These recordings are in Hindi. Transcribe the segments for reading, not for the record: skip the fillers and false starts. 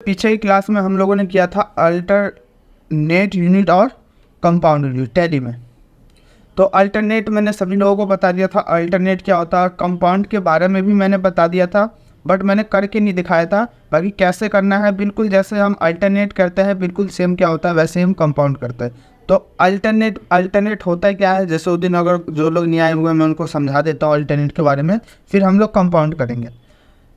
पीछे की क्लास में हम लोगों ने किया था अल्टरनेट यूनिट और कंपाउंड यूनिट टैली में। तो अल्टरनेट मैंने सभी लोगों को बता दिया था अल्टरनेट क्या होता है, कंपाउंड के बारे में भी मैंने बता दिया था, बट मैंने करके नहीं दिखाया था। बाकी कैसे करना है, बिल्कुल जैसे हम अल्टरनेट करते हैं बिल्कुल सेम क्या होता है वैसे ही हम कंपाउंड करते हैं। तो अल्टरनेट होता है क्या है, जैसे उस दिन अगर जो लोग नहीं आए हुए मैं उनको समझा देता हूँ अल्टरनेट के बारे में, फिर हम लोग कंपाउंड करेंगे।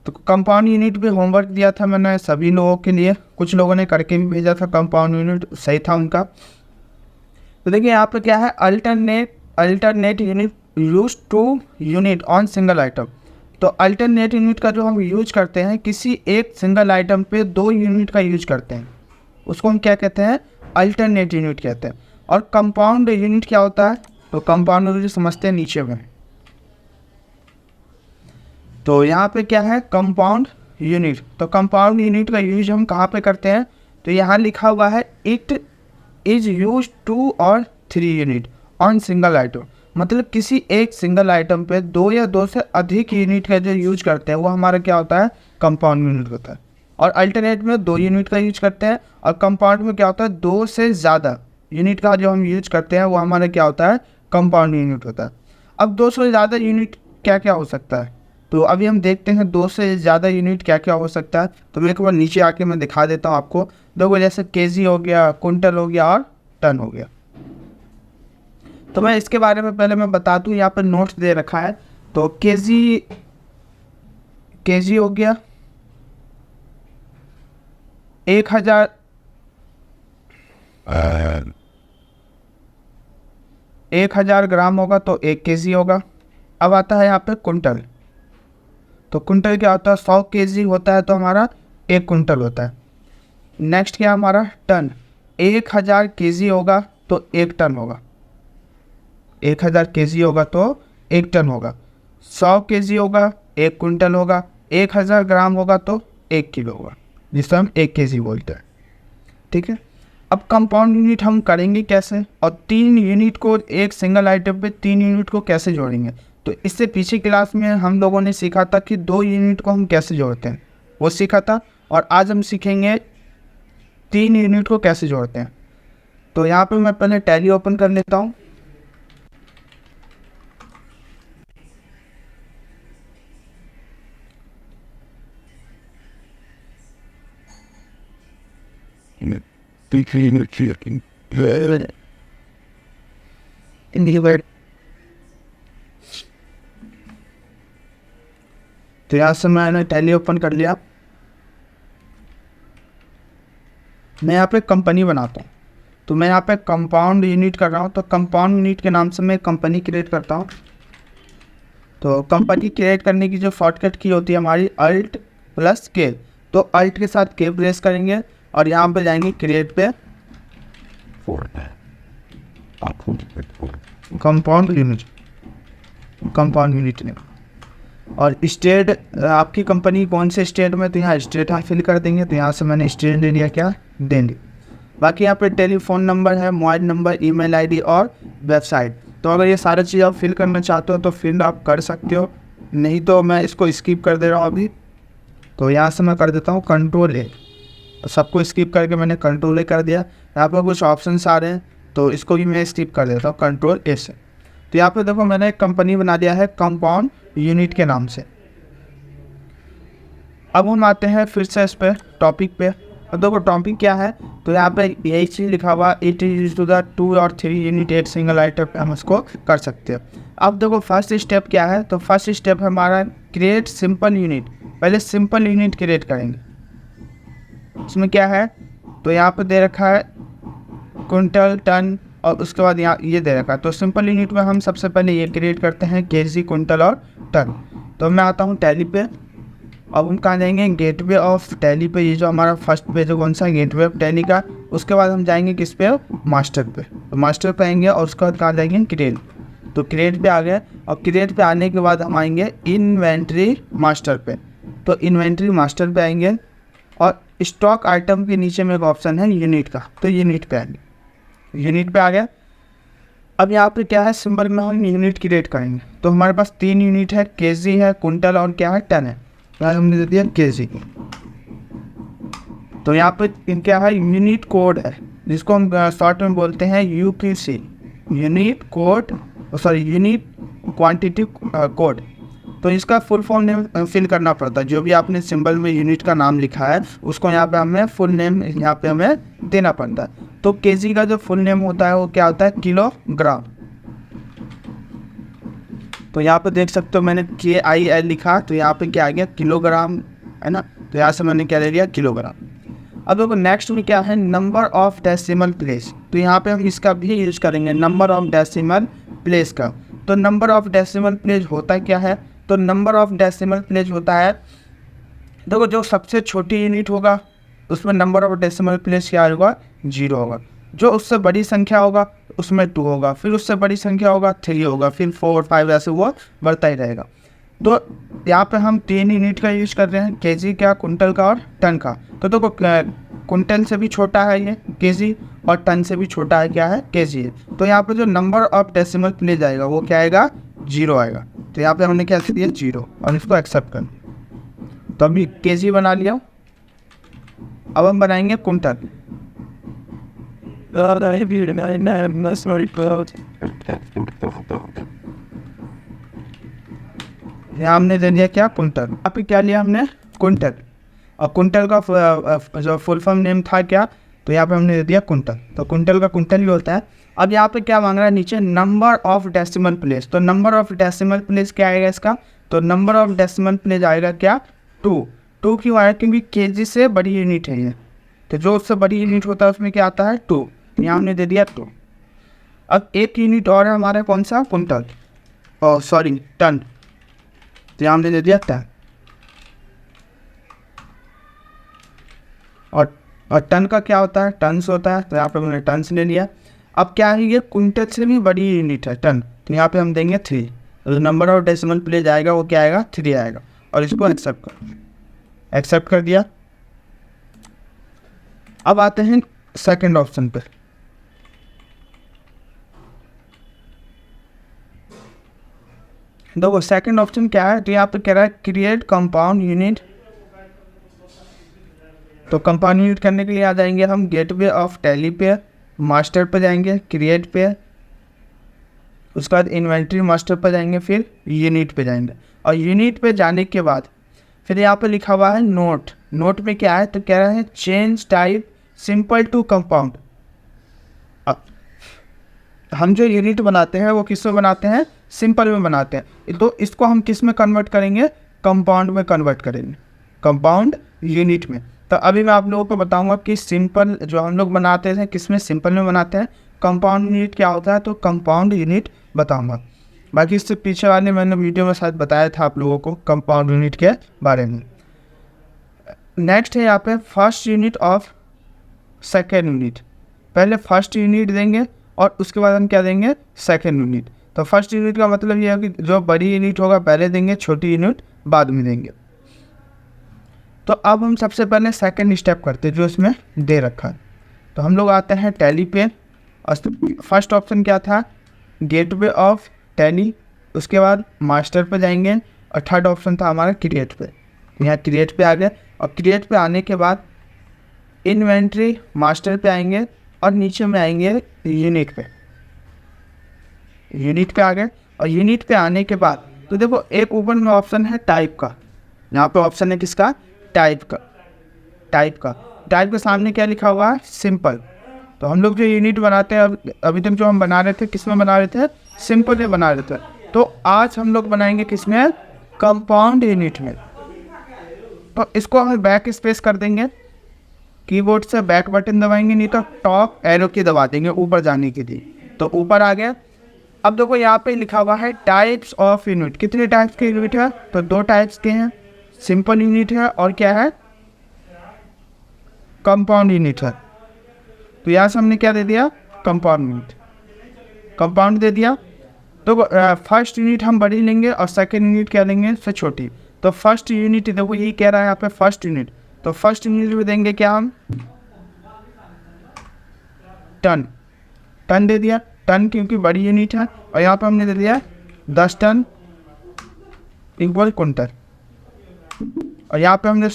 तो कंपाउंड यूनिट भी होमवर्क दिया था मैंने सभी लोगों के लिए, कुछ लोगों ने करके भी भेजा था, कंपाउंड यूनिट सही था उनका। तो देखिए यहाँ पे क्या है, alternate unit use to unit on single item. तो अल्टरनेट यूनिट का जो हम यूज करते हैं किसी एक सिंगल आइटम पे 2 यूनिट का यूज करते हैं, उसको हम क्या कहते हैं, अल्टरनेट यूनिट कहते हैं। और कंपाउंड यूनिट क्या होता है, तो कंपाउंड यूनिट समझते हैं नीचे में। तो यहाँ पे क्या है, कंपाउंड यूनिट। तो कंपाउंड यूनिट का यूज हम कहाँ पे करते हैं, तो यहाँ लिखा हुआ है इट इज यूज 2 और 3 यूनिट ऑन सिंगल आइटम। मतलब किसी एक सिंगल आइटम पे 2 या 2 से अधिक यूनिट का जो यूज करते हैं वो हमारा क्या होता है, कंपाउंड यूनिट होता है। और अल्टरनेट में 2 यूनिट का यूज करते हैं, और कंपाउंड में क्या होता है 2 से ज़्यादा यूनिट का जो हम यूज करते हैं वो हमारा क्या होता है, कंपाउंड यूनिट होता है। अब 2 से ज़्यादा यूनिट क्या क्या हो सकता है, तो अभी हम देखते हैं 2 से ज़्यादा यूनिट क्या क्या हो सकता है। तो मैं एक बार नीचे आके मैं दिखा देता हूँ आपको। देखो जैसे केजी हो गया, कुंटल हो गया और टन हो गया। तो मैं इसके बारे में पहले मैं बता दूँ, यहाँ पर नोट्स दे रखा है। तो केजी हो गया 1000 ग्राम होगा तो 1 केजी होगा। अब आता है यहाँ पे कुंटल। तो कुंटल क्या होता है, 100 केजी होता है तो हमारा 1 कुंटल होता है। नेक्स्ट क्या हमारा टन, 1000 केजी होगा तो 1 टन होगा। 1000 केजी होगा तो 1 टन होगा। 100 केजी होगा 1 कुंटल होगा। 1000 ग्राम होगा तो 1 किलो होगा, जिसे हम 1 केजी बोलते हैं। ठीक है। अब कंपाउंड यूनिट हम करेंगे कैसे, और 3 यूनिट को एक सिंगल आइटम पे 3 यूनिट को कैसे जोड़ेंगे। तो इससे पीछे क्लास में हम लोगों ने सीखा था कि 2 यूनिट को हम कैसे जोड़ते हैं, वो सीखा था। और आज हम सीखेंगे 3 यूनिट को कैसे जोड़ते हैं। तो यहाँ पे मैं पहले टैली ओपन कर लेता हूँ। तो यहाँ से मैंने टैली ओपन कर लिया। मैं यहाँ पे कंपनी बनाता हूँ, तो मैं यहाँ पे कंपाउंड यूनिट कर रहा हूँ। तो कंपाउंड यूनिट के नाम से मैं कंपनी क्रिएट करता हूँ। तो कंपनी क्रिएट करने की जो शॉर्टकट की होती है हमारी अल्ट प्लस के। तो अल्ट के साथ के प्रेस करेंगे और यहाँ पे जाएंगे क्रिएट पे, कंपाउंड यूनिट ने। और स्टेट, आपकी कंपनी कौन से स्टेट में, तो यहाँ स्टेट हम फिल कर देंगे। तो यहाँ से मैंने स्टेट ले लिया, क्या देंगे। बाकी यहाँ पे टेलीफोन नंबर है, मोबाइल नंबर, ईमेल आईडी और वेबसाइट। तो अगर ये सारी चीज़ आप फिल करना चाहते हो तो फिल आप कर सकते हो, नहीं तो मैं इसको स्किप कर दे रहा हूँ अभी। तो यहाँ से मैं कर देता हूँ कंट्रोल ए। तो सबको स्किप करके मैंने कंट्रोल ए कर दिया। यहाँ पर कुछ ऑप्शंस आ रहे हैं तो इसको भी मैं स्किप कर देता हूँ कंट्रोल ए से। तो यहाँ पे देखो मैंने एक कंपनी बना दिया है कंपाउंड यूनिट के नाम से। अब हम आते हैं फिर से इस पे टॉपिक पे। अब देखो टॉपिक क्या है, तो यहाँ पे यही चीज़ लिखा हुआ इट इज टू द 2 और 3 यूनिट एक सिंगल आइटम पे हम इसको कर सकते हैं। अब देखो फर्स्ट स्टेप क्या है, तो फर्स्ट स्टेप है हमारा क्रिएट सिंपल यूनिट। पहले सिंपल यूनिट क्रिएट करेंगे। इसमें क्या है, तो यहाँ पे दे रखा है कुंटल, टन, और उसके बाद यहाँ ये दे रखा है। तो सिंपल यूनिट में हम सबसे पहले ये क्रिएट करते हैं केजी, कुंटल और टन। तो मैं आता हूँ टैली पे। अब हम कहाँ जाएंगे, गेटवे ऑफ टैली पे। ये जो हमारा फर्स्ट पेज है कौन सा, गेटवे ऑफ टैली का। उसके बाद हम जाएंगे किस पे, मास्टर पे। तो मास्टर पे आएंगे और उसके बाद कहाँ जाएंगे, क्रिएट। तो क्रिएट पे आ गए, और क्रिएट पे आने के बाद हम आएंगे इन्वेंट्री मास्टर पे। तो इन्वेंट्री मास्टर पे आएंगे और स्टॉक आइटम के नीचे में एक ऑप्शन है यूनिट का, तो यूनिट पे आएंगे। यूनिट पे आ गया। अब यहाँ पे क्या है, सिंबल में हम यूनिट क्रिएट करेंगे। तो हमारे पास 3 यूनिट है, केजी है, कुंटल और क्या है, टन है। तो हमने दे दिया केजी। तो यहाँ पे क्या है, यूनिट कोड है जिसको हम शॉर्ट में बोलते हैं UQC, unit code, sorry unit quantity code. तो इसका फुल फॉर्म नेम फिल करना पड़ता है, जो भी आपने सिंबल में यूनिट का नाम लिखा है उसको यहाँ पे हमें फुल नेम यहाँ पे हमें देना पड़ता है। तो केजी का जो फुल नेम होता है वो क्या होता है, किलोग्राम। तो यहाँ पे देख सकते हो मैंने KIL लिखा, तो यहाँ पे क्या आ गया, किलोग्राम, है ना। तो यहाँ से मैंने क्या ले लिया, किलोग्राम। अब देखो नेक्स्ट में क्या है, नंबर ऑफ डेसिमल प्लेस। तो यहाँ पे हम इसका भी यूज करेंगे, नंबर ऑफ डेसिमल प्लेस का। तो नंबर ऑफ डेसिमल प्लेस होता क्या है, तो नंबर ऑफ डेसिमल प्लेस होता है, देखो जो सबसे छोटी यूनिट होगा उसमें नंबर ऑफ डेसिमल प्लेस क्या होगा, 0 होगा। जो उससे बड़ी संख्या होगा उसमें 2 होगा, फिर उससे बड़ी संख्या होगा 3 होगा, फिर 4 5 ऐसे वो बढ़ता ही रहेगा। तो यहाँ पे हम 3 यूनिट का यूज कर रहे हैं, केजी का, कुंटल का और टन का। तो देखो कुंटल से भी छोटा है ये केजी, और टन से भी छोटा है क्या है, केजी है। तो यहाँ पे जो नंबर ऑफ डेसिमल प्लेस जाएगा वो क्या आएगा, 0 आएगा। तो यहाँ पे हमने क्या दिया, 0, और इसको एक्सेप्ट कर। तो अभी केजी बना लिया, अब हम बनाएंगे कुंटल। यहाँ हमने दे दिया क्या, कुंटल। अभी क्या लिया हमने, कुंटल, और कुंटल का जो फुल फॉर्म नेम था क्या, तो यहाँ पे हमने दे दिया कुंटल। तो कुंटल का कुंटल ही होता है। अब यहाँ पे क्या मांग रहा है नीचे, नंबर ऑफ डेसिमल प्लेस। तो नंबर ऑफ डेसिमल प्लेस क्या आएगा इसका, तो नंबर ऑफ डेसिमल प्लेस आएगा क्या, 2 क्यों आया, क्योंकि केजी से बड़ी यूनिट है ये। तो जो उससे बड़ी यूनिट होता है उसमें क्या आता है, 2। यहाँ हमने दे दिया 2। अब एक यूनिट और है हमारा, कौन सा, कुंटल, सॉरी टन। तो यहाँ हमने दे दिया टन, और टन का क्या होता है, टन्स होता है। तो यहाँ पे हमने टन्स ले लिया। अब क्या है, ये कुंटल से भी बड़ी यूनिट है टन, तो यहाँ पे हम देंगे 3। तो नंबर ऑफ डेसिमल प्लेस आएगा वो क्या आएगा, 3 आएगा। और इसको एक्सेप्ट कर दिया। अब आते हैं सेकंड ऑप्शन पे। देखो सेकंड ऑप्शन क्या है, तो यहाँ पे कह रहा है क्रिएट कंपाउंड यूनिट। तो कंपाउंड यूनिट करने के लिए आ जाएंगे हम गेटवे ऑफ टैली पे, मास्टर पे जाएंगे, क्रिएट पे, उसके बाद इन्वेंट्री मास्टर पे जाएंगे, फिर यूनिट पे जाएंगे। और यूनिट पे जाने के बाद फिर यहाँ पे लिखा हुआ है नोट। नोट में क्या है, तो कह रहा है change type simple to compound. अब हम जो यूनिट बनाते हैं वो किस में बनाते हैं, सिंपल में बनाते हैं। तो इसको हम किस में कन्वर्ट करेंगे, कंपाउंड में कन्वर्ट करेंगे, कंपाउंड यूनिट में। तो अभी मैं आप लोगों को बताऊंगा कि सिंपल जो हम लोग बनाते थे किस में, सिंपल में बनाते हैं। कंपाउंड यूनिट क्या होता है, तो कंपाउंड यूनिट बताऊंगा। बाकी इससे पीछे वाले मैंने वीडियो में शायद बताया था आप लोगों को कंपाउंड यूनिट के बारे में। नेक्स्ट है यहाँ पे first unit of second unit. पहले फर्स्ट यूनिट देंगे और उसके बाद हम क्या देंगे, सेकेंड यूनिट। तो फर्स्ट यूनिट का मतलब ये है कि जो बड़ी यूनिट होगा पहले देंगे, छोटी यूनिट बाद में देंगे। तो अब हम सबसे पहले सेकंड स्टेप करते हैं जो इसमें दे रखा है। तो हम लोग आते हैं टैली पे, और फर्स्ट ऑप्शन क्या था, गेटवे ऑफ टैली। उसके बाद मास्टर पे जाएंगे, और थर्ड ऑप्शन था हमारा क्रिएट पे। यहाँ क्रिएट पे आ गए, और क्रिएट पे आने के बाद इन्वेंट्री मास्टर पे आएंगे, और नीचे में आएंगे यूनिट पे। यूनिट पे आ गए, और यूनिट पे आने के बाद तो देखो एक ऊपर में ऑप्शन है टाइप का। यहाँ पे ऑप्शन है किसका, टाइप का। टाइप के सामने क्या लिखा हुआ है, सिंपल। तो हम लोग जो यूनिट बनाते हैं अभी तक जो हम बना रहे थे, किस में बना रहे थे, सिंपल में बना रहे थे। तो आज हम लोग बनाएंगे किस में, कंपाउंड यूनिट में। तो इसको हम बैक स्पेस कर देंगे, कीबोर्ड से बैक बटन दबाएंगे, नहीं तो टॉप एरो की दबा देंगे ऊपर जाने के लिए। तो ऊपर आ गया। अब देखो यहाँ पे लिखा हुआ है टाइप्स ऑफ यूनिट। कितने टाइप्स के यूनिट है, तो 2 टाइप्स के हैं, सिंपल यूनिट है और क्या है, कंपाउंड यूनिट है। तो यहाँ से हमने क्या दे दिया, कंपाउंड यूनिट, कंपाउंड दे दिया। तो फर्स्ट यूनिट हम बड़ी लेंगे और सेकेंड यूनिट क्या लेंगे, से छोटी। तो फर्स्ट यूनिट देखो ये कह रहा है यहाँ पे फर्स्ट यूनिट, तो फर्स्ट यूनिट में देंगे क्या हम, टन दे दिया, टन क्योंकि बड़ी यूनिट है। और यहाँ पे हमने दे दिया 10 टन इक्वल कुंटल। और यहाँ पे हमने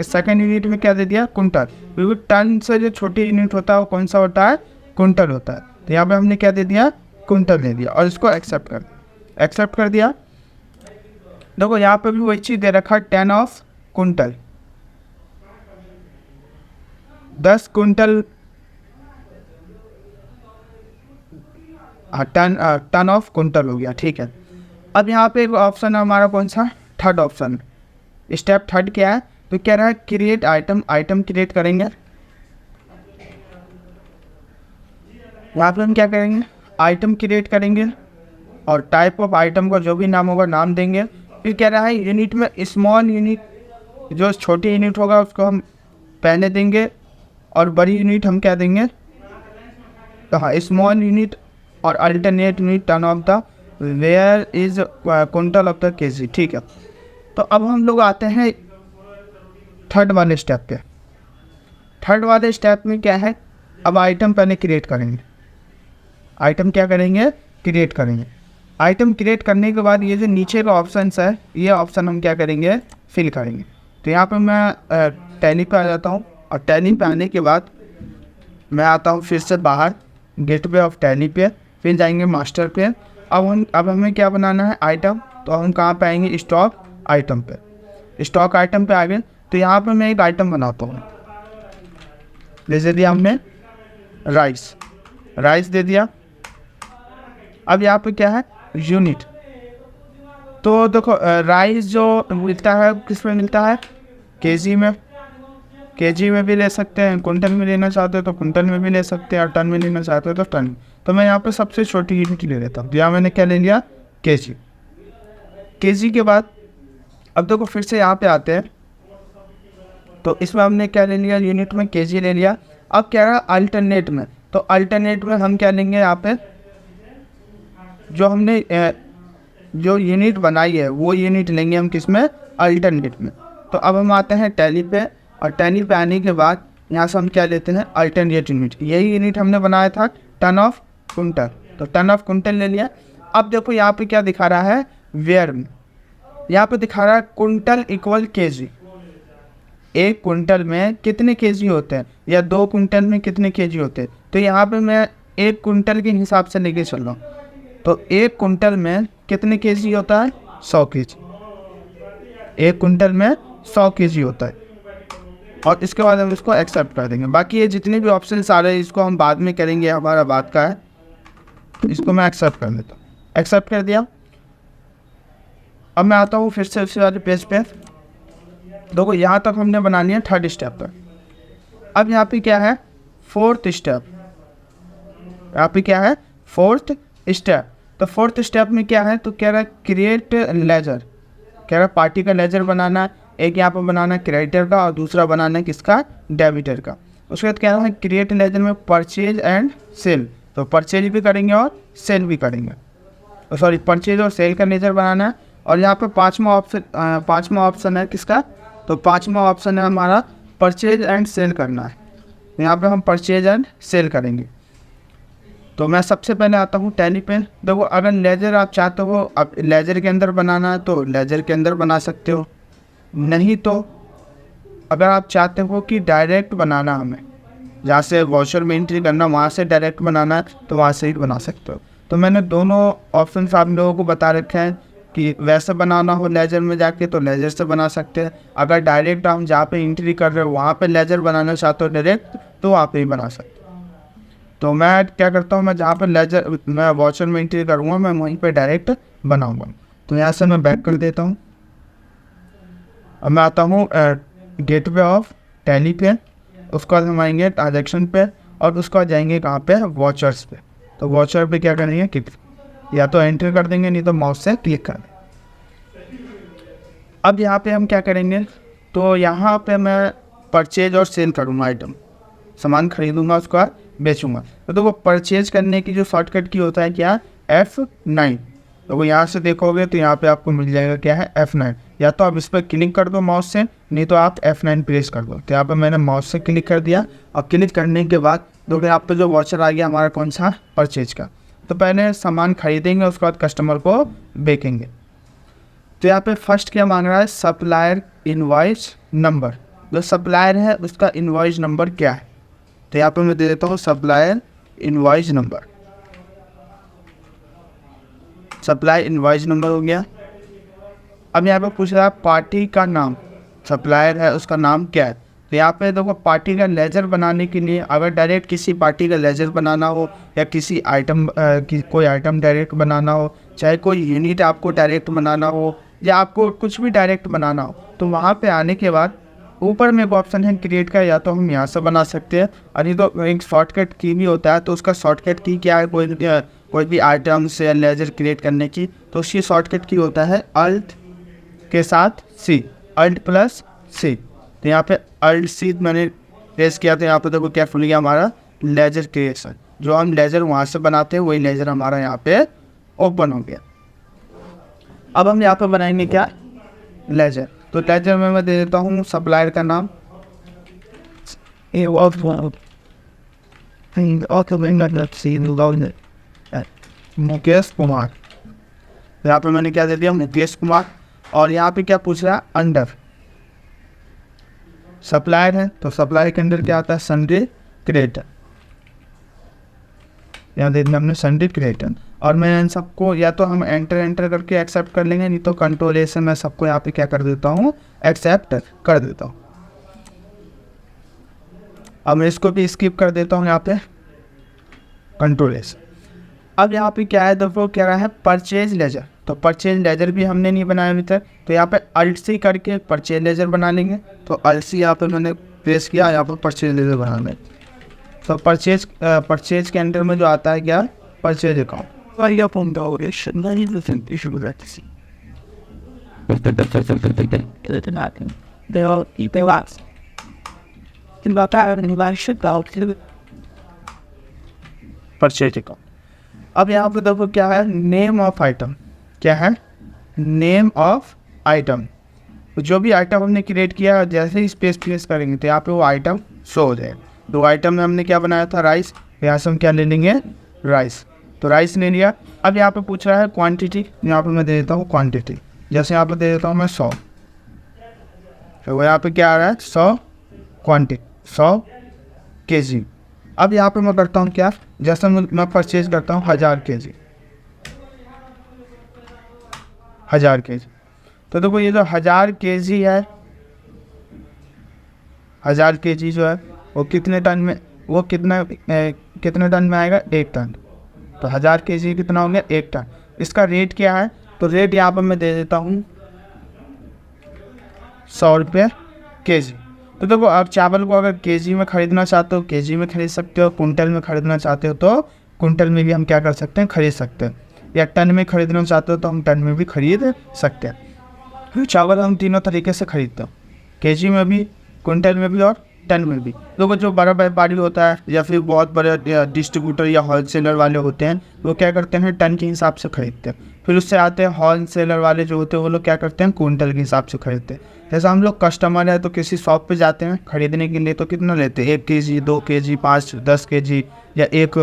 सेकंड यूनिट में क्या दे दिया, कुंटल, क्योंकि टन से जो छोटी यूनिट होता है वो कौन सा होता है, कुंटल होता है। तो यहाँ पे हमने क्या दे दिया, कुंटल दे दिया और इसको एक्सेप्ट कर दिया। देखो यहाँ पे भी वही चीज़ दे रखा, 10 of quintal, 10 quintal, ton of quintal हो गया, ठीक है। अब यहाँ पे एक ऑप्शन है हमारा, कौन सा, थर्ड ऑप्शन, स्टेप थर्ड क्या है, तो कह रहा है क्रिएट आइटम, आइटम क्रिएट करेंगे। यहाँ पे हम क्या करेंगे, आइटम क्रिएट करेंगे और टाइप ऑफ आइटम का जो भी नाम होगा नाम देंगे। फिर कह रहा है यूनिट में स्मॉल यूनिट, जो छोटी यूनिट होगा उसको हम पहले देंगे और बड़ी यूनिट हम क्या देंगे, तो हाँ स्मॉल यूनिट और alternate unit turn off the where is quintal of the kg, ठीक है। तो अब हम लोग आते हैं थर्ड वाले स्टेप पे। थर्ड वाले स्टेप में क्या है, अब आइटम पहले क्रिएट करेंगे, आइटम क्या करेंगे, क्रिएट करेंगे। आइटम क्रिएट करने के बाद ये जो नीचे का ऑप्शन है, ये ऑप्शन हम क्या करेंगे, फिल करेंगे। तो यहाँ पे मैं टैली पे आ जाता हूँ और टैली पे आने के बाद मैं आता हूँ फिर से बाहर गेटवे ऑफ टैली पे, फिर जाएंगे मास्टर पे। अब हमें क्या बनाना है, आइटम। तो हम कहाँ पे आएंगे, स्टॉक आइटम पे। स्टॉक आइटम पे आ गए तो यहाँ पे मैं एक आइटम बनाता हूँ, जैसे दिया हमने राइस दे दिया। अब यहाँ पे क्या है, यूनिट। तो देखो राइस जो मिलता है किस में मिलता है, केजी में, केजी में भी ले सकते हैं, कुंटल में लेना चाहते हो तो कुंटल में भी ले सकते हैं और टन में लेना चाहते हो तो टन। तो मैं यहाँ पे सबसे छोटी यूनिट ले लेता हूँ। यहाँ मैंने क्या ले लिया, केजी। केजी के बाद अब देखो फिर से यहाँ पे आते हैं, तो इसमें हमने क्या ले लिया, यूनिट में केजी ले लिया। अब क्या है अल्टरनेट में, तो अल्टरनेट में हम क्या लेंगे, यहाँ पे जो हमने जो यूनिट बनाई है वो यूनिट लेंगे हम किस में, अल्टरनेट में। तो अब हम आते हैं टैली पे और टैली पे आने के बाद यहाँ से हम क्या लेते हैं, अल्टरनेट यूनिट। यही यूनिट हमने बनाया था टन ऑफ कुंटल, तो टन ऑफ कुंटल ले लिया। अब देखो यहाँ पे क्या दिखा रहा है, वेयर में यहाँ पे दिखा रहा है कुंटल इक्वल केजी। एक कुंटल में कितने केजी होते हैं या 2 कुंटल में कितने केजी होते हैं। तो यहाँ पे मैं एक कुंटल के हिसाब से लेके चल रहा हूँ। तो एक कुंटल में कितने केजी होता है, 100 केजी। एक कुंटल में 100 केजी होता है और इसके बाद हम इसको एक्सेप्ट कर देंगे। बाकी ये जितने भी ऑप्शन आ रहे हैं इसको हम बाद में करेंगे, हमारा बात का है। तो इसको मैं एक्सेप्ट कर देता हूँ, एक्सेप्ट कर दिया। अब मैं आता हूँ फिर से उसी वाले पेज पे। देखो यहाँ तक हमने बना लिया थर्ड स्टेप पर। अब यहाँ पे क्या है, फोर्थ स्टेप। यहाँ पे क्या है, फोर्थ स्टेप। तो फोर्थ स्टेप में क्या है, तो कह रहा है क्रिएट लेजर, कह रहा है पार्टी का लेजर बनाना है। एक यहाँ पर बनाना है क्रेडिटर का और दूसरा बनाना है किसका, डेबिटर का। उसके बाद कह रहा है क्रिएट लेजर में परचेज एंड सेल, तो परचेज भी करेंगे और सेल भी करेंगे। सॉरी, परचेज और सेल का लेजर बनाना है। और यहाँ पे पांचवा ऑप्शन है किसका, तो पांचवा ऑप्शन है हमारा परचेज एंड सेल करना है। तो यहाँ पे हम परचेज एंड सेल करेंगे। तो मैं सबसे पहले आता हूँ टैली पे। देखो अगर लेजर आप चाहते हो अब लेजर के अंदर बनाना है तो लेजर के अंदर बना सकते हो, नहीं तो अगर आप चाहते हो कि डायरेक्ट बनाना, हमें जहाँ से वॉचर में एंट्री करना वहाँ से डायरेक्ट बनाना है तो वहाँ से ही बना सकते हो। तो मैंने दोनों ऑप्शन आप लोगों को बता रखे हैं कि वैसे बनाना हो लेजर में जाके तो लेजर से बना सकते हैं। अगर डायरेक्ट हम जहाँ पे एंट्री कर रहे हो वहाँ पे लेजर बनाना चाहते हो डायरेक्ट तो वहाँ पे ही बना सकते हो। तो मैं क्या करता हूँ, मैं जहाँ पे लेजर मैं वॉचर में एंट्री करूँगा मैं वहीं पे डायरेक्ट बनाऊँगा। तो यहाँ से मैं बैक कर देता हूँ। अब मैं आता हूँ गेटवे ऑफ टैली पे, उसके बाद हम आएंगे ट्रांजेक्शन पे और उसके बाद जाएंगे कहाँ पे, वॉचर्स पे। तो वॉचर पे क्या करेंगे, क्लिक, या तो एंटर कर देंगे नहीं तो माउस से क्लिक कर देंगे। अब यहाँ पे हम क्या करेंगे, तो यहाँ पे मैं परचेज और सेल करूँगा, आइटम सामान खरीदूँगा उसके बाद बेचूँगा। तो वो परचेज करने की जो शॉर्टकट की होता है क्या, F9। तो वो यहाँ से देखोगे तो यहाँ पे आपको मिल जाएगा क्या है, F9। या तो आप इस पर क्लिक कर दो माउस से, नहीं तो आप F9 प्रेस कर दो। तो यहाँ पे मैंने माउस से क्लिक कर दिया और क्लिक करने के बाद देखो यहाँ पे जो वॉचर आ गया हमारा कौन सा, परचेज का। तो पहले सामान खरीदेंगे उसके बाद कस्टमर को बेचेंगे। तो यहाँ पे फर्स्ट क्या मांग रहा है, सप्लायर इनवॉइस नंबर। जो सप्लायर है उसका इनवॉइस नंबर क्या है, तो यहाँ पे मैं दे देता हूँ supplier invoice number. Supplier invoice number हो गया। अब यहाँ पे पूछ रहा है पार्टी का नाम, सप्लायर है उसका नाम क्या है। तो यहाँ पे देखो पार्टी का लेजर बनाने के लिए अगर डायरेक्ट किसी पार्टी का लेजर बनाना हो या किसी आइटम कोई आइटम डायरेक्ट बनाना हो, चाहे कोई यूनिट आपको डायरेक्ट बनाना हो या आपको कुछ भी डायरेक्ट बनाना हो, तो वहाँ पे आने के बाद ऊपर में एक ऑप्शन है क्रिएट का, या तो हम यहाँ से बना सकते हैं और नहीं तो एक शॉर्टकट की भी होता है। तो उसका शॉर्टकट की क्या है, कोई भी आइटम से लेजर क्रिएट करने की, तो उसकी शॉर्टकट की होता है अल्ट के साथ सी, अल्ट प्लस सी। तो यहाँ पे अल्ट सी मैंने प्रेस किया तो यहाँ पे देखो क्या खुल गया हमारा लेजर क्रिएशन। जो हम लेजर वहाँ से बनाते हैं वही लेजर हमारा यहाँ पे ओपन हो गया। अब हम यहाँ पे बनाएंगे क्या, लेजर। तो लेजर में मैं दे देता हूँ सप्लायर का नाम, मुकेश कुमार। तो यहाँ पे मैंने क्या दे दिया, मुकेश कुमार। और यहाँ पे क्या पूछ रहा है, अंडर सप्लायर है तो सप्लायर के अंदर क्या आता है, सन्डे क्रिएटर। यहाँ दे दिया हमने सन्डे क्रिएटर। और मैं इन सबको या तो हम एंटर करके एक्सेप्ट कर लेंगे, नहीं तो कंट्रोल ए से मैं सबको यहाँ पे क्या कर देता हूँ, एक्सेप्ट कर देता हूँ। अब मैं इसको भी स्किप कर देता हूँ यहाँ पे कंट्रोल ए से। अब यहाँ पे क्या है, देखो क्या रहा है, परचेज लेजर। तो परचेज लेजर भी हमने नहीं बनाया अभी तक, तो यहाँ पे अल्ट सी करके परचेज लेजर बना लेंगे। तो अल्ट सी यहाँ पे मैंने प्रेस किया, यहाँ पर परचेज लेजर बनाना है। तो परचेज के अंदर में जो आता है क्या, परचेज अकाउंट। Purchase account. अब यहाँ पे देखो क्या है, नेम ऑफ आइटम। क्या है, नेम ऑफ आइटम। जो भी आइटम हमने क्रिएट किया जैसे ही स्पेस प्रेस करेंगे तो यहाँ पे वो आइटम शो हो जाएगा। तो आइटम में हमने क्या बनाया था, राइस। यहाँ से हम क्या ले लेंगे, राइस। तो राइस ले लिया। अब यहाँ पे पूछ रहा है क्वांटिटी, यहाँ पे मैं दे देता हूँ क्वांटिटी। जैसे यहाँ पे दे देता हूँ मैं 100, तो यहाँ पे क्या आ रहा है, 100 क्वांटिटी, 100 kg। अब यहाँ पे मैं करता हूँ क्या, जैसे मैं परचेज करता हूँ 1000 kg, 1000 kg। तो देखो ये जो 1000 kg है, 1000 kg जो है वो कितने टन में, वो कितने टन में आएगा, 1 टन। तो 1000 kg कितना हो गया, 1 टन। इसका रेट क्या है, तो रेट यहाँ पर मैं दे देता हूँ 100 रुपये kg। तो देखो आप चावल को अगर kg में ख़रीदना चाहते हो kg में खरीद सकते हो, कुंटल में ख़रीदना चाहते हो तो कुंटल में भी हम क्या कर सकते हैं, खरीद सकते हैं, या टन में ख़रीदना चाहते हो तो हम टन में भी खरीद सकते हैं। चावल हम तीनों तरीके से खरीदते हैं, kg में भी, कुंटल में भी और टन में भी। देखो जो बड़ा व्यापारी होता है या फिर बहुत बड़े डिस्ट्रीब्यूटर या होलसेलर वाले होते हैं वो क्या करते हैं, टन के हिसाब से खरीदते हैं। फिर उससे आते हैं होलसेलर वाले जो होते हैं वो लोग क्या करते हैं, कुंटल के हिसाब से खरीदते हैं। जैसे हम लोग कस्टमर है तो किसी शॉप पे जाते हैं खरीदने के लिए तो कितना लेते हैं, 1 kg, 2 kg, 5, 10 kg, या एक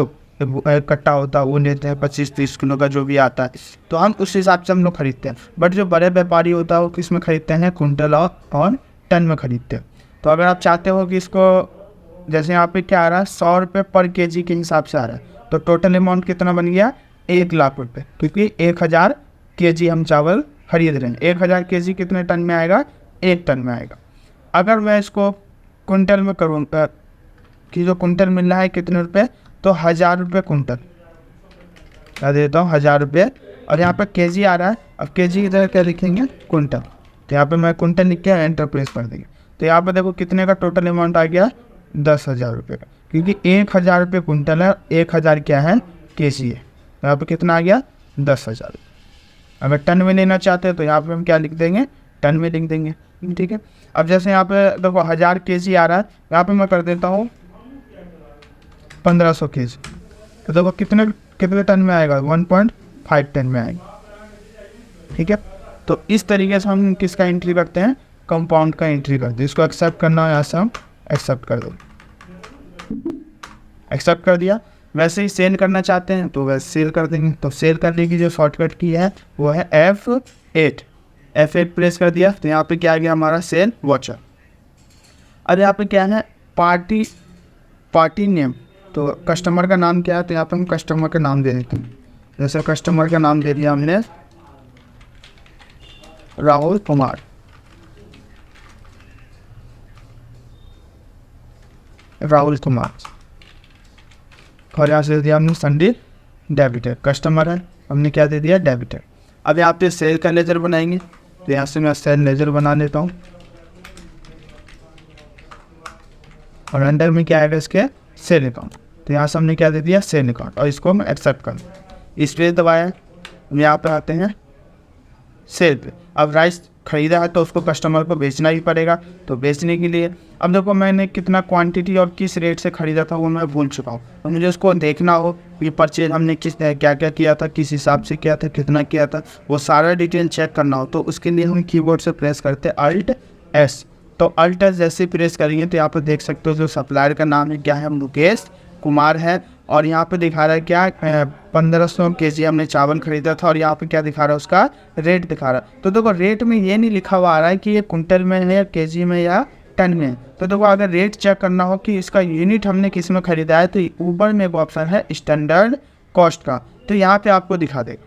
कट्टा होता है वो लेते हैं 25-30 किलो का जो भी आता है। तो हम उस हिसाब से हम लोग खरीदते हैं। बट जो बड़े व्यापारी होता है वो किस में खरीदते हैं, कुंटल और टन में खरीदते हैं। तो अगर आप चाहते हो कि इसको, जैसे यहाँ पे क्या आ रहा है, 100 रुपये पर kg के हिसाब से आ रहा है, तो टोटल अमाउंट कितना बन गया, 1 लाख रुपये, क्योंकि 1000 kg हम चावल खरीद रहे हैं। 1000 kg कितने टन में आएगा, 1 टन में आएगा। अगर मैं इसको कुंटल में करूँगा कि जो कुंटल मिल रहा है कितने रुपये, तो 1000 रुपये कुंटल, क्या देता हूँ 1000 रुपये। और यहाँ पर kg आ रहा है, अब kg की जगह क्या लिखेंगे, कुंटल। तो यहाँ पे मैं कुंटल लिख के एंटर प्रेस कर देंगे। तो यहाँ पे देखो कितने का टोटल अमाउंट आ गया, 10,000 रुपये का, क्योंकि 1000 रुपये कुंटल है, 1000 क्या है, kg है। तो यहाँ पे कितना आ गया, 10,000। अगर टन में लेना चाहते हैं तो यहाँ पे हम क्या लिख देंगे, टन में लिख देंगे, ठीक है। अब जैसे यहाँ पे देखो 1000 kg आ रहा है, यहाँ पे मैं कर देता हूँ 1500 kg। तो देखो कितने टन में आएगा, 1.5 टन में आएगा, ठीक है। तो इस तरीके से हम किसका एंट्री करते हैं, कंपाउंड का एंट्री करते हैं। इसको एक्सेप्ट करना है, यहाँ से हम एक्सेप्ट कर दो, एक्सेप्ट कर दिया। वैसे ही सेल करना चाहते हैं तो वैसे सेल कर देंगे। तो सेल करने की जो शॉर्टकट की है वो है F8, F8 प्रेस कर दिया तो यहाँ पे क्या आ गया हमारा सेल वाचर। अब यहाँ पे क्या है पार्टी नेम, तो कस्टमर का नाम क्या है, तो यहाँ पे हम कस्टमर का नाम दे देते हैं। जैसे कस्टमर का नाम दे दिया हमने राहुल कुमार, और यहाँ से दे दिया हमने संदीप डेबिटर, कस्टमर है हमने क्या दे दिया डेबिटर। अब यहाँ पे सेल का लेजर बनाएंगे, तो यहाँ से मैं सेल लेजर बना लेता हूँ, और अंदर में क्या आएगा इसके सेल अकाउंट, तो यहाँ से हमने क्या दे दिया सेल अकाउंट, और इसको हम एक्सेप्ट कर इस पे दबाया। हम यहाँ पे आते हैं सेल पे। अब राइस खरीदा है तो उसको कस्टमर को बेचना ही पड़ेगा, तो बेचने के लिए अब देखो मैंने कितना क्वांटिटी और किस रेट से ख़रीदा था वो मैं भूल चुका हूँ, तो मुझे उसको देखना हो कि परचेज हमने क्या क्या किया था, किस हिसाब से किया था, कितना किया था, वो सारा डिटेल चेक करना हो, तो उसके लिए हम कीबोर्ड से प्रेस करते हैं Alt+S। तो Alt+S जैसे प्रेस करेंगे तो यहाँ पर देख सकते हो जो सप्लायर का नाम है क्या है, मुकेश कुमार है, और यहाँ पे दिखा रहा है क्या 1500 kg हमने चावल खरीदा था, और यहाँ पे क्या दिखा रहा है उसका रेट दिखा रहा है। तो देखो रेट में ये नहीं लिखा हुआ आ रहा है कि ये कुंटल में है या केजी में या टन में है। तो देखो अगर रेट चेक करना हो कि इसका यूनिट हमने किस में खरीदा है, तो ऊपर में एक ऑप्शन है स्टैंडर्ड कॉस्ट का, तो यहाँ पे आपको दिखा देगा,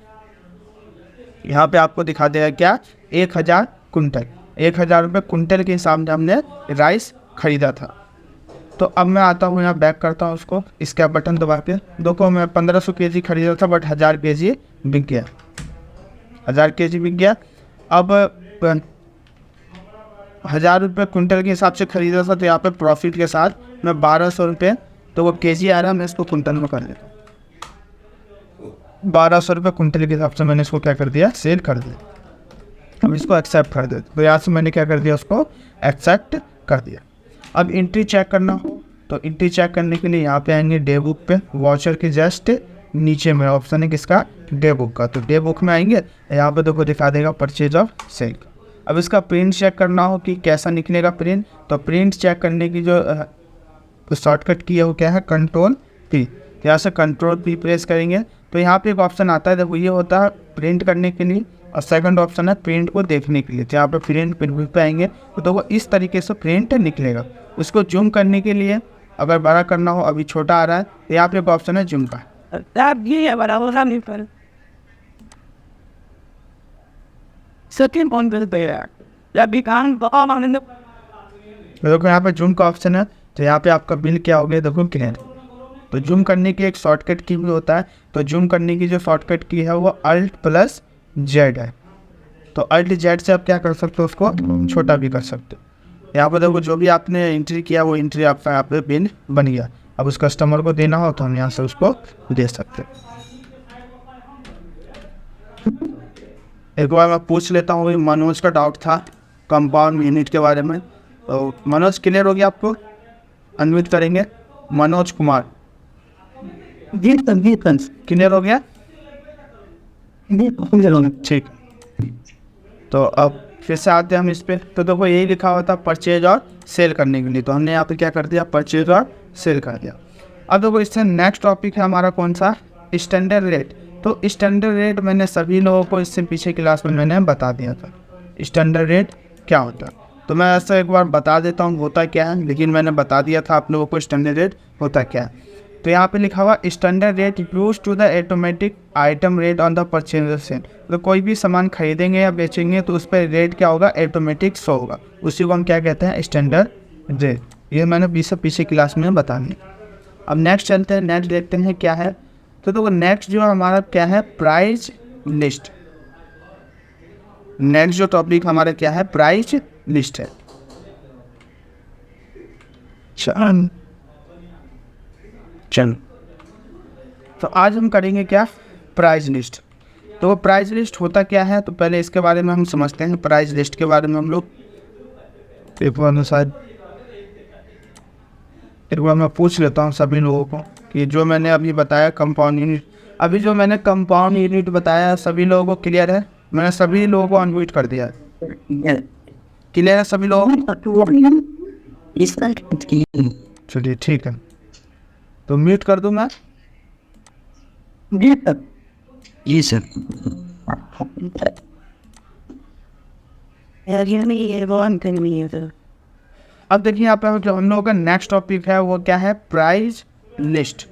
यहाँ पे आपको दिखा देगा क्या 1000 कुंटल, 1000 रुपये कुंटल के हिसाब से हमने राइस खरीदा था। तो अब मैं आता हूँ यहाँ बैक करता हूँ उसको, इसका बटन दबा के। देखो मैं 1500 kg खरीदा था बट 1000 kg बिक गया, 1000 kg बिक गया। अब 1000 रुपये कुंटल के हिसाब से खरीदा था, तो यहाँ पे प्रॉफिट के साथ मैं 1200 रुपये, तो वो kg आ रहा है, मैं इसको कुंटल में कर लेता हूँ। 1200 रुपये कुंटल के हिसाब से मैंने इसको क्या कर दिया सेल कर दिया। अब इसको एक्सेप्ट कर देते, तो यहाँ से मैंने क्या कर दिया उसको एक्सेप्ट कर दिया। अब एंट्री चेक करना हो तो एंट्री चेक करने के लिए यहाँ पे आएंगे डे बुक पे, वॉचर के जस्ट नीचे में ऑप्शन है किसका डे बुक का, तो डे बुक में आएंगे, यहाँ पे देखो दिखा देगा परचेज ऑफ सेल। अब इसका प्रिंट चेक करना हो कि कैसा निकलेगा प्रिंट, तो प्रिंट चेक करने की जो शॉर्टकट की है वो क्या है Ctrl+P, यहाँ से Ctrl+P प्रेस करेंगे तो यहाँ पे एक ऑप्शन आता है, देखो ये होता है प्रिंट करने के लिए, और सेकंड ऑप्शन है प्रिंट को देखने के लिए। तो यहाँ पे प्रिंट पे आएंगे तो देखो इस तरीके से प्रिंट निकलेगा। उसको जूम करने के लिए अगर बड़ा करना हो, अभी छोटा आ रहा है, तो यहाँ पे एक ऑप्शन है जूम का, देखो यहाँ पे जूम का ऑप्शन है, तो यहाँ पे आपका बिल क्या हो गया देखो क्लियर। तो जूम करने की एक शॉर्टकट की भी होता है, तो जूम करने की जो शॉर्टकट की है वो Alt+Z है, तो Alt+Z से आप क्या कर सकते हो उसको छोटा भी कर सकते हो। यहाँ पर देखो जो भी आपने एंट्री किया वो एंट्री आपका यहाँ पे बिल बन गया। अब उस कस्टमर को देना हो तो हम यहाँ से उसको दे सकते हैं। एक बार मैं पूछ लेता हूँ, मनोज का डाउट था कंपाउंड यूनिट के बारे में, तो मनोज क्लियर हो गया आपको? अनम्यूट करेंगे मनोज कुमार, क्लियर हो गया? ठीक, तो अब फिर से आते हैं हम इस पे। तो देखो यही लिखा हुआ था परचेज और सेल करने के लिए, तो हमने यहाँ पे क्या कर दिया परचेज और सेल कर दिया। अब देखो इससे नेक्स्ट टॉपिक है हमारा कौन सा स्टैंडर्ड रेट। तो स्टैंडर्ड रेट मैंने सभी लोगों को इससे पीछे क्लास में मैंने बता दिया था स्टैंडर्ड रेट क्या होता है, तो मैं ऐसा एक बार बता देता हूँ होता क्या है, लेकिन मैंने बता दिया था आप लोगों को स्टैंडर्ड रेट होता क्या है। तो यहाँ पे लिखा हुआ standard rate use to the automatic item rate on the purchase sale. तो कोई भी सामान खरीदेंगे या बेचेंगे तो उस पर रेट क्या होगा ऑटोमेटिक शो होगा, उसी को हम क्या कहते हैं स्टैंडर्ड रेट। ये मैंने 20 से पीछे क्लास में बता दिया। अब नेक्स्ट चलते हैं, नेक्स्ट देखते हैं क्या है। तो देखो नेक्स्ट जो हमारा क्या है प्राइस लिस्ट। नेक्स्ट जो टॉपिक हमारा क्या है प्राइस लिस्ट है। चल तो आज हम करेंगे क्या प्राइस लिस्ट। तो वो प्राइस लिस्ट होता क्या है, तो पहले इसके बारे में हम समझते हैं। प्राइस लिस्ट के बारे में हम लोग एक बार मैं पूछ लेता हूँ सभी लोगों को कि जो मैंने अभी बताया कंपाउंड यूनिट, अभी जो मैंने कंपाउंड यूनिट बताया सभी लोगों को क्लियर है? मैंने सभी लोगों को अनम्यूट कर दिया है, क्लियर है सभी लोगों को? चलिए ठीक है, तो म्यूट कर दूँ मैं? जी सर। अब देखिए यहाँ पे जो हम लोगों का नेक्स्ट टॉपिक है वो क्या है, प्राइस लिस्ट।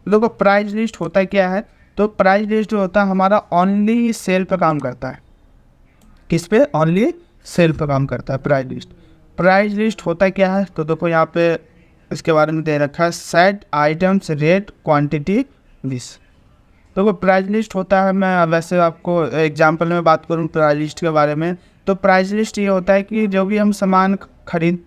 देखो प्राइस लिस्ट होता है क्या है, तो प्राइस लिस्ट जो होता है हमारा ओनली सेल पे काम करता है। किस पे? ओनली सेल पे काम करता है प्राइस लिस्ट। प्राइस लिस्ट होता है क्या है, तो देखो यहाँ पे इसके बारे में दे रखा है, set items rate quantity this. तो वो प्राइस लिस्ट होता है, मैं वैसे आपको एग्जांपल में बात करूँ प्राइस लिस्ट के बारे में, तो प्राइस लिस्ट ये होता है कि जो भी हम सामान खरीद,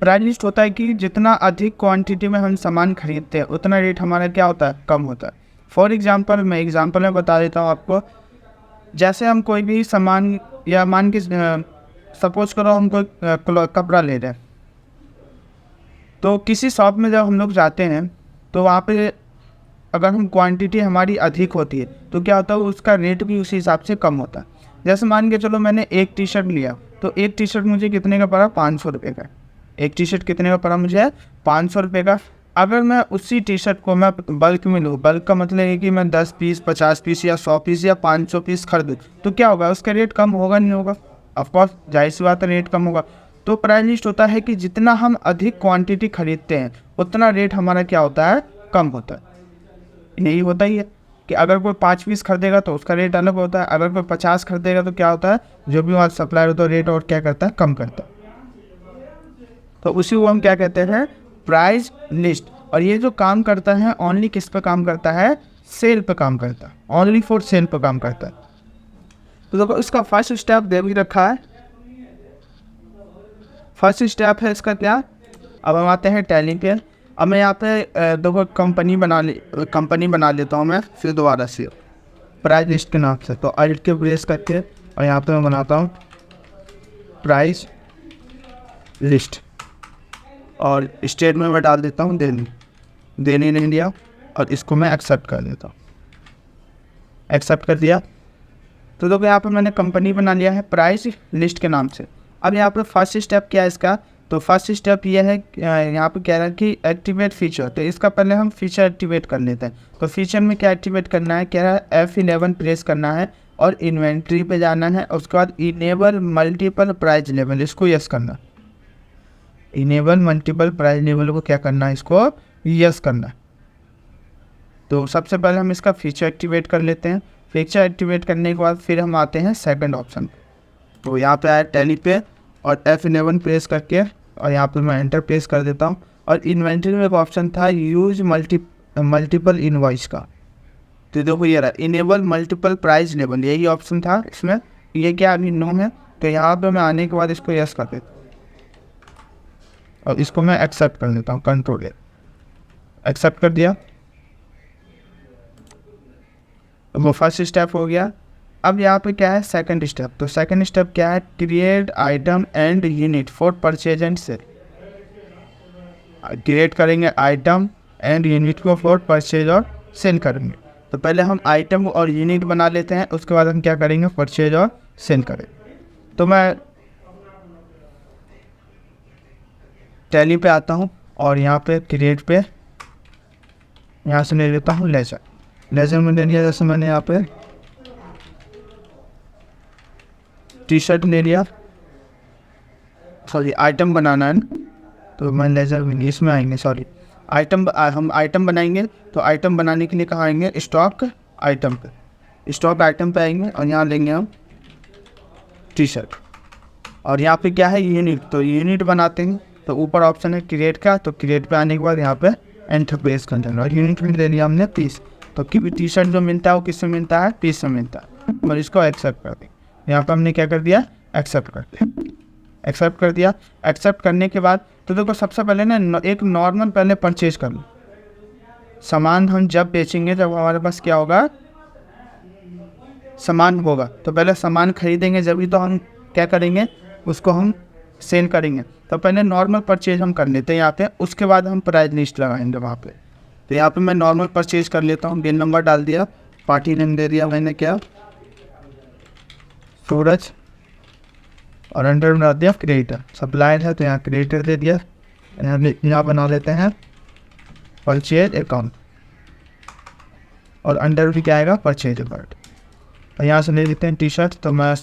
प्राइस लिस्ट होता है कि जितना अधिक क्वांटिटी में हम सामान खरीदते हैं उतना रेट हमारा क्या होता है, कम होता है। फॉर एग्जांपल मैं एग्जांपल में बता देता हूँ आपको, जैसे हम कोई भी सामान या मान के सपोज करो हम कोई कपड़ा ले रहे हैं, तो किसी शॉप में जब हम लोग जाते हैं तो वहाँ पे अगर हम क्वांटिटी हमारी अधिक होती है तो क्या होता है, उसका रेट भी उसी हिसाब से कम होता है। जैसे मान के चलो मैंने एक टी शर्ट लिया, तो एक टी शर्ट मुझे कितने का पड़ा, 500 रुपये का। एक टी शर्ट कितने का पड़ा मुझे, 500 रुपये का। अगर मैं उसी टी शर्ट को मैं बल्क में लूँ, बल्क का मतलब है कि मैं 10 पीस 50 पीस या 100 पीस या 500 पीस खरीदूँ, तो क्या होगा, उसका रेट कम होगा नहीं होगा? ऑफकोर्स जाहिर सी बात है, रेट कम होगा। तो प्राइस लिस्ट होता है कि जितना हम अधिक क्वांटिटी खरीदते हैं उतना रेट हमारा क्या होता है, कम होता है। यही होता ही है कि अगर कोई 5 पीस खरीदेगा तो उसका रेट अलग होता है, अगर कोई 50 खरीदेगा तो क्या होता है, जो भी वहाँ सप्लायर होता है रेट और क्या करता है, कम करता है। तो उसी को हम क्या कहते हैं, प्राइस लिस्ट। और ये जो काम करता है ओनली किस पे काम करता है, सेल पे काम करता है, ओनली फॉर सेल पे काम करता है। तो देखो इसका फर्स्ट स्टेप दे भी रखा है। फर्स्ट स्टेप है इसका क्या, अब हम आते हैं टैली पे। अब मैं यहाँ पे देखो कंपनी बना लेता हूँ मैं फिर दोबारा से प्राइस लिस्ट के नाम से। तो अल्ट के प्रेस करके और यहाँ पे मैं बनाता हूँ प्राइस लिस्ट और स्टेट में मैं डाल देता हूँ देन इन इंडिया, और इसको मैं एक्सेप्ट कर देता हूँ। एक्सेप्ट कर दिया तो देखो यहाँ पे मैंने कंपनी बना लिया है प्राइस लिस्ट के नाम से। अब यहाँ पे फर्स्ट स्टेप क्या है इसका, तो फर्स्ट स्टेप ये है, यहाँ पे कह रहा है कि एक्टिवेट फीचर। तो इसका पहले हम फीचर एक्टिवेट कर लेते हैं। तो फीचर में क्या एक्टिवेट करना है, कह रहा है F11 प्रेस करना है और इन्वेंट्री पे जाना है। उसके बाद इनेबल मल्टीपल प्राइस लेवल, इसको यस करना। इनेबल मल्टीपल प्राइस लेवल को क्या करना है, इसको यस करना। तो सबसे पहले हम इसका फीचर एक्टिवेट कर लेते हैं। फीचर एक्टिवेट करने के बाद फिर हम आते हैं सेकंड ऑप्शन पे। तो यहाँ पे आया टैली पे और F11 प्रेस करके और यहाँ पे मैं एंटर प्रेस कर देता हूँ। और इन्वेंट्री में एक ऑप्शन था यूज मल्टीपल इनवॉइस का, तो देखो ये रहा इनेबल मल्टीपल प्राइस लेवल, यही ऑप्शन था इसमें। ये क्या अभी नो है, तो यहाँ पे मैं आने के बाद इसको यस कर देता हूँ और इसको मैं एक्सेप्ट कर देता हूँ, कंट्रोल एक्सेप्ट कर दिया। वो फर्स्ट स्टेप हो गया। अब यहाँ पे क्या है सेकंड स्टेप, तो सेकंड स्टेप क्या है, create item and unit for purchase and sale. Create करेंगे आइटम एंड यूनिट को फॉर परचेज और सेल करेंगे। तो पहले हम आइटम और यूनिट बना लेते हैं, उसके बाद हम क्या करेंगे, परचेज और सेल करेंगे। तो मैं टैली पे आता हूँ और यहाँ पे क्रिएट पे यहाँ से ले लेता हूँ लेजर में ले लिया। जैसे मैंने यहाँ पे टी शर्ट ले लिया, सॉरी आइटम बनाना है, तो मैं लेजर में इसमें आएंगे, सॉरी हम आइटम बनाएंगे। तो आइटम बनाने के लिए कहाँ आएंगे, स्टॉक आइटम पे। स्टॉक आइटम पे आएंगे और यहाँ लेंगे हम टी शर्ट। और यहाँ पे क्या है, यूनिट, तो यूनिट बनाते हैं। तो ऊपर ऑप्शन है क्रिएट का, तो क्रिएट पे आने के बाद यहाँ पे एंटर प्रेस कर देना। और यूनिट में ले लिया हमने पीस। तो टी शर्ट जो मिलता है वो किससे मिलता है, पीस से मिलता है। और इसको एक्सेप्ट कर दें। यहाँ पर हमने क्या कर दिया, एक्सेप्ट कर दिया। एक्सेप्ट कर दिया। एक्सेप्ट करने के बाद तो देखो सबसे पहले ना एक नॉर्मल पहले परचेज कर लो। सामान हम जब बेचेंगे जब हमारे पास क्या होगा, सामान होगा, तो पहले सामान खरीदेंगे जब भी तो हम क्या करेंगे, उसको हम सेल करेंगे। तो पहले नॉर्मल परचेज हम कर लेते हैं यहाँ पे, उसके बाद हम प्राइस लिस्ट लगाएंगे वहाँ पे। तो यहाँ पे मैं नॉर्मल परचेज कर लेता हूँ। बिल नंबर डाल दिया, पार्टी नेम दे दिया मैंने क्या, सूरज, और अंडर बना दिया क्रिएटर। सप्लायर है तो यहाँ क्रिएटर दे दिया। यहाँ बना लेते हैं परचेज अकाउंट, और अंडर भी क्या आएगा, परचेज अकाउंट। और यहाँ से ले लेते हैं टी शर्ट। तो मैं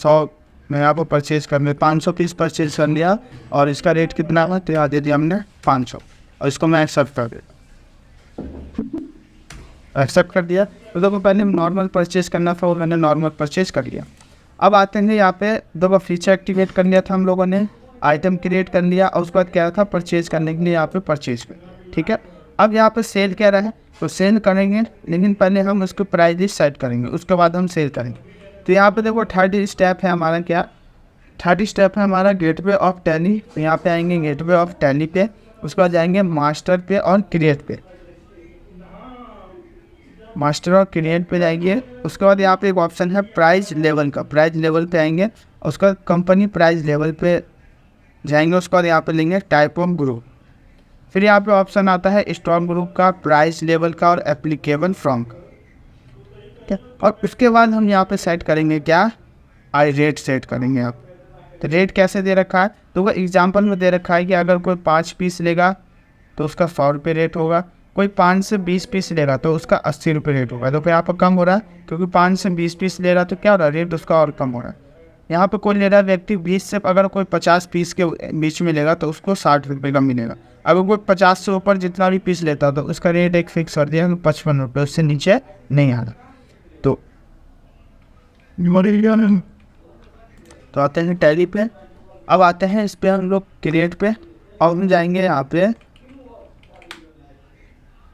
यहाँ पर परचेज करने 500 पीस परचेज कर लिया और इसका रेट कितना है तो यहाँ दे दिया हमने 500 और इसको मैं एक्सेप्ट कर दिया। एक्सेप्ट कर दिया तो देखो पहले नॉर्मल परचेज करना था और मैंने नॉर्मल परचेज कर लिया। अब आते हैं यहाँ पे देखो फीचर एक्टिवेट कर लिया था हम लोगों ने, आइटम क्रिएट कर लिया और उसके बाद क्या था परचेज करने के लिए यहाँ पे परचेज कर। ठीक है, अब यहाँ पे सेल कह रहा है तो सेल करेंगे, लेकिन पहले हम उसको प्राइस लिस्ट सेट करेंगे, उसके बाद हम सेल करेंगे। तो यहाँ पे देखो थर्ड स्टेप है हमारा, क्या थर्ड स्टेप है हमारा गेटवे ऑफ टैली। तो यहाँ पे आएंगे गेटवे ऑफ टैली पे, उसके बाद जाएंगे मास्टर पे और क्रिएट पे, मास्टर और क्रिएट पे जाएंगे। उसके बाद यहाँ पे एक ऑप्शन है प्राइस लेवल का, प्राइस लेवल पे आएंगे, उसका कंपनी प्राइस लेवल पे जाएंगे। उसके बाद यहाँ पे लेंगे टाइप ऑफ ग्रुप, फिर यहाँ पे ऑप्शन आता है स्टॉक ग्रुप का, प्राइस लेवल का और एप्लीकेबल फ्रॉम का। और उसके बाद हम यहाँ पे सेट करेंगे क्या, आई रेट सेट करेंगे। आप तो रेट कैसे दे रखा है, तो वो एग्जांपल में दे रखा है कि अगर कोई 5 पीस लेगा तो उसका 100 रुपये रेट होगा, कोई 5 से 20 पीस लेगा तो उसका 80 रुपये रेट होगा। तो यहाँ पर कम हो रहा है क्योंकि 5 से 20 पीस ले रहा है तो क्या हो रहा है, रेट उसका और कम हो रहा है। यहाँ पे कोई ले रहा है व्यक्ति 20 से, अगर कोई 50 पीस के बीच में लेगा तो उसको 60 रुपये का मिलेगा। अगर कोई 50 से ऊपर जितना भी पीस लेता तो उसका रेट एक फिक्स कर दिया 55 रुपये, उससे नीचे नहीं आ रहा। तो आते हैं टैली पे। अब आते हैं इस पे हम लोग क्रिएट पे और हम जाएंगे यहाँ पे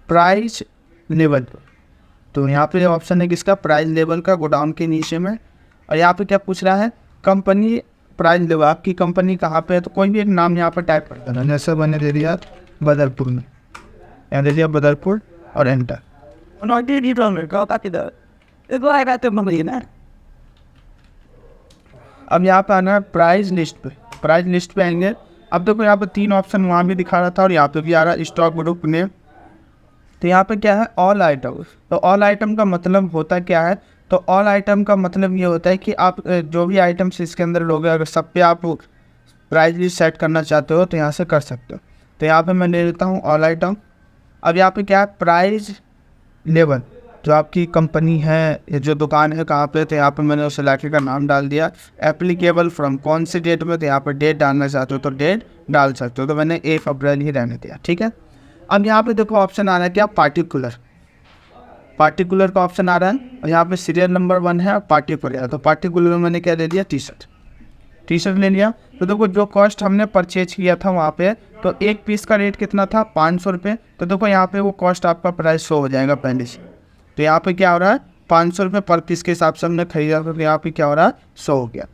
प्राइस लेवल पे। तो यहाँ पे ऑप्शन है किसका, प्राइस लेवल का, गोडाउन के नीचे में। और यहाँ पे क्या पूछ रहा है, कंपनी प्राइस लेवल, आपकी कंपनी कहाँ पे है, तो कोई भी एक नाम यहाँ पर टाइप कर देना। जैसे मैंने दे दिया बदरपुर में, यहाँ दे दिया बदरपुर और एंटर। अब यहाँ पे आना है प्राइस लिस्ट पे, प्राइस लिस्ट पे आएंगे। अब देखो यहाँ पे 3 ऑप्शन वहाँ भी दिखा रहा था और यहाँ पे भी आ रहा है स्टॉक ग्रुप ने। तो यहाँ पे क्या है, ऑल आइटम। तो ऑल आइटम का मतलब होता क्या है, तो ऑल आइटम का मतलब ये होता है कि आप जो भी आइटम्स इसके अंदर लोगे अगर सब पे आप प्राइस लिस्ट सेट करना चाहते हो तो यहाँ से कर सकते हो। तो यहाँ पे मैं ले लेता हूँ ऑल आइटम। अब यहाँ पे क्या है, प्राइस लेवल, जो आपकी कंपनी है, जो दुकान है कहाँ पे, तो यहाँ पे मैंने उस इलाके का नाम डाल दिया। एप्लीकेबल फ्रॉम, कौन सी डेट में, तो यहाँ पर डेट डालना चाहते हो तो डेट डाल सकते हो। तो मैंने 1 अप्रैल ही रहने दिया। ठीक है, अब यहाँ पे देखो ऑप्शन आ रहा है क्या, पार्टिकुलर, पार्टिकुलर का ऑप्शन आ रहा है और यहाँ पे सीरियल नंबर 1 है और पार्टिकुलर। तो पार्टिकुलर में मैंने क्या ले लिया, टी शर्ट ले लिया। तो देखो जो कॉस्ट हमने परचेज किया था वहाँ पे, तो एक पीस का रेट कितना था, 500 रुपये। तो देखो यहाँ पे वो कॉस्ट आपका प्राइस शो हो जाएगा पहले से। तो यहाँ पे क्या हो रहा है, 500 रुपये पर पीस के हिसाब से हमने खरीदा, तो यहाँ पे क्या हो रहा है, शो हो गया।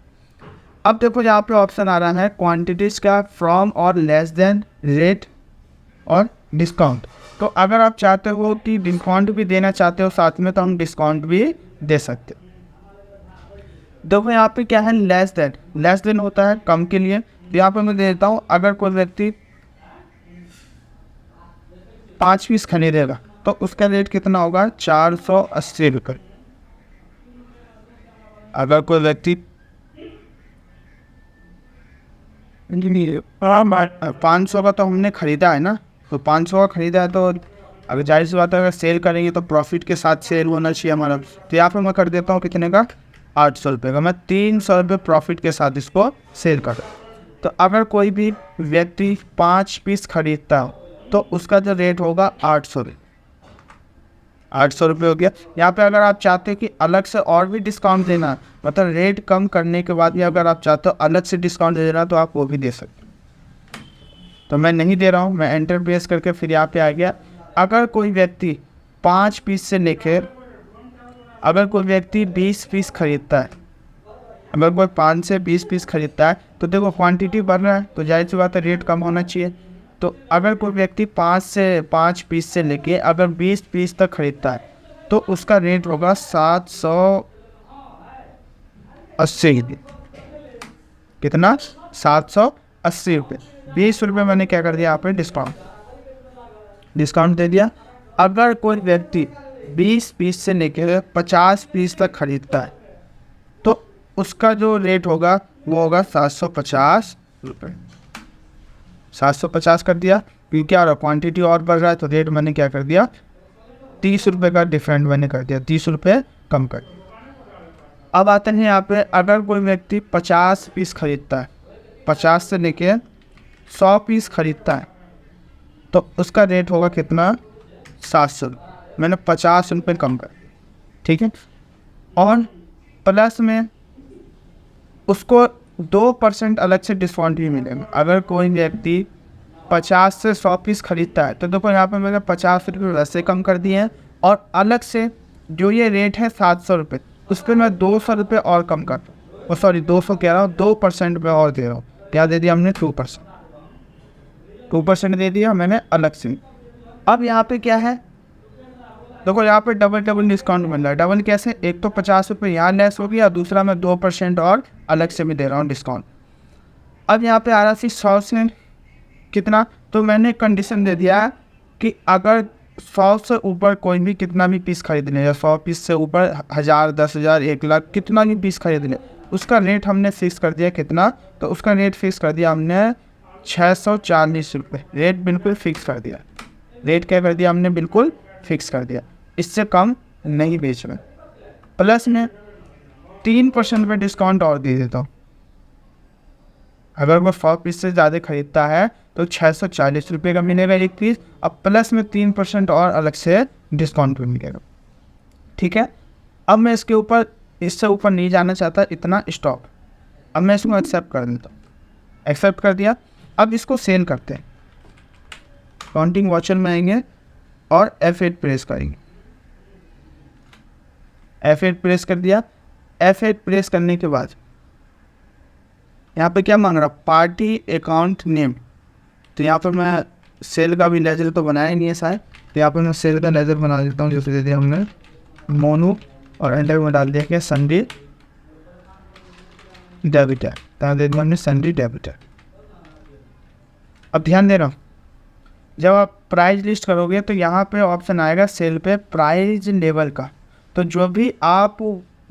अब देखो यहाँ पे ऑप्शन आ रहा है क्वांटिटीज़ का, फ्रॉम और लेस देन, रेट और डिस्काउंट। तो अगर आप चाहते हो कि डिस्काउंट भी देना चाहते हो साथ में, तो हम डिस्काउंट भी दे सकते हो। देखो यहाँ पे क्या है, लेस देन, लेस देन होता है कम के लिए। तो यहाँ पे मैं दे देता हूँ, अगर कोई व्यक्ति 5 पीस खरीदेगा तो उसका रेट कितना होगा, 480 रुपये। अगर कोई व्यक्ति 500 का तो हमने ख़रीदा है ना, तो 500 का ख़रीदा है तो अगर जाहिर सी बात है अगर सेल करेंगे तो प्रॉफिट के साथ सेल होना चाहिए हमारा। तो यहाँ पर मैं कर देता हूँ कितने का, 800 रुपये का। मैं 300 रुपये प्रॉफिट के साथ इसको सेल कर। तो अगर कोई भी व्यक्ति 5 पीस खरीदता हो तो उसका जो रेट होगा 800 रुपये, 800 रुपये हो गया। यहाँ पे अगर आप चाहते हैं कि अलग से और भी डिस्काउंट देना, मतलब रेट कम करने के बाद भी अगर आप चाहते हो अलग से डिस्काउंट देना, तो आप वो भी दे सकते हो। तो मैं नहीं दे रहा हूँ, मैं एंटर प्रेस करके फिर यहाँ पे आ गया। अगर कोई व्यक्ति 5 पीस से लेकर, अगर कोई व्यक्ति 20 पीस खरीदता है, अगर कोई 5 से 20 पीस खरीदता है तो देखो क्वांटिटी बढ़ रहा है तो जाहिर सी बात है रेट कम होना चाहिए। तो अगर कोई व्यक्ति 5 पीस से लेके अगर 20 पीस तक खरीदता है तो उसका रेट होगा 780। कितना, 780 रुपये। 20 रुपये मैंने क्या कर दिया, यहाँ पे डिस्काउंट दे दिया। अगर कोई व्यक्ति 20 पीस से लेकर 50 पीस तक खरीदता है तो उसका जो रेट होगा वो होगा 750 रुपये। 750 कर दिया, क्योंकि क्या हो रहा है क्वान्टिटी और बढ़ रहा है तो रेट मैंने क्या कर दिया, 30 रुपये का डिफरेंट मैंने कर दिया, 30 रुपये कम कर। अब आते हैं यहाँ पे, अगर कोई व्यक्ति 50 पीस खरीदता है, 50 से लेके 100 पीस खरीदता है, तो उसका रेट होगा कितना, 700। मैंने 50 रुपये कम कर, ठीक है। और प्लस में उसको 2% अलग से डिस्काउंट भी मिलेगा। अगर कोई व्यक्ति 50 से 100 पीस खरीदता है, तो देखो यहाँ पे मैंने 50 रुपये वैसे कम कर दिए हैं, और अलग से जो ये रेट है 700 रुपये, उस पर मैं 200 रुपये और कम कर, और सॉरी 200 कह रहा हूँ, 2% में और दे रहा हूँ। क्या दे दिया हमने, 2% दे दिया मैंने अलग से। अब यहाँ पे क्या है, देखो यहाँ पे डबल डिस्काउंट मिल रहा है। डबल कैसे, एक तो 50 रुपये यहाँ लेस हो गया, दूसरा मैं 2% और अलग से भी दे रहा हूँ डिस्काउंट। अब यहाँ पे आ रहा थी 100 से कितना, तो मैंने कंडीशन दे दिया है कि अगर 100 से ऊपर कोई भी कितना भी पीस खरीद ले, या 100 पीस से ऊपर 1000, 10,000, 1,00,000 कितना भी पीस खरीद ले, उसका रेट हमने फिक्स कर दिया कितना, तो उसका रेट फिक्स कर दिया हमने 640 रुपये। रेट बिल्कुल फिक्स कर दिया। रेट क्या कर दिया हमने, बिल्कुल फिक्स कर दिया, इससे कम नहीं बेच रहे। प्लस में 3% पे डिस्काउंट और दे देता हूँ। अगर वो 100 पीस से ज़्यादा खरीदता है तो 640 रुपये का मिलेगा एक पीस। अब प्लस में 3% और अलग से डिस्काउंट भी मिलेगा, ठीक है। अब मैं इसके ऊपर, इससे ऊपर नहीं जाना चाहता, इतना स्टॉप। अब मैं इसको एक्सेप्ट कर देता हूँ। एक्सेप्ट कर दिया। अब इसको सेल करते हैं। काउंटिंग वाचर में आएंगे और F8 प्रेस करेंगे। F8 प्रेस कर दिया। F8 प्रेस करने के बाद यहाँ पे क्या मांग रहा, पार्टी अकाउंट नेम। तो यहाँ पर मैं सेल का भी लेजर तो बनाया नहीं है शायद, तो यहाँ पर मैं सेल का लेजर बना देता हूँ। जैसे दे दिया हमने मोनू, और एंटर में डाल दिया कि संडे डेबिटर, तो दे दिया हमने संडे डेबिटर। अब ध्यान दे रहा हूँ, जब आप प्राइस लिस्ट करोगे तो यहाँ पे ऑप्शन आएगा सेल पे प्राइस लेवल का। तो जो भी आप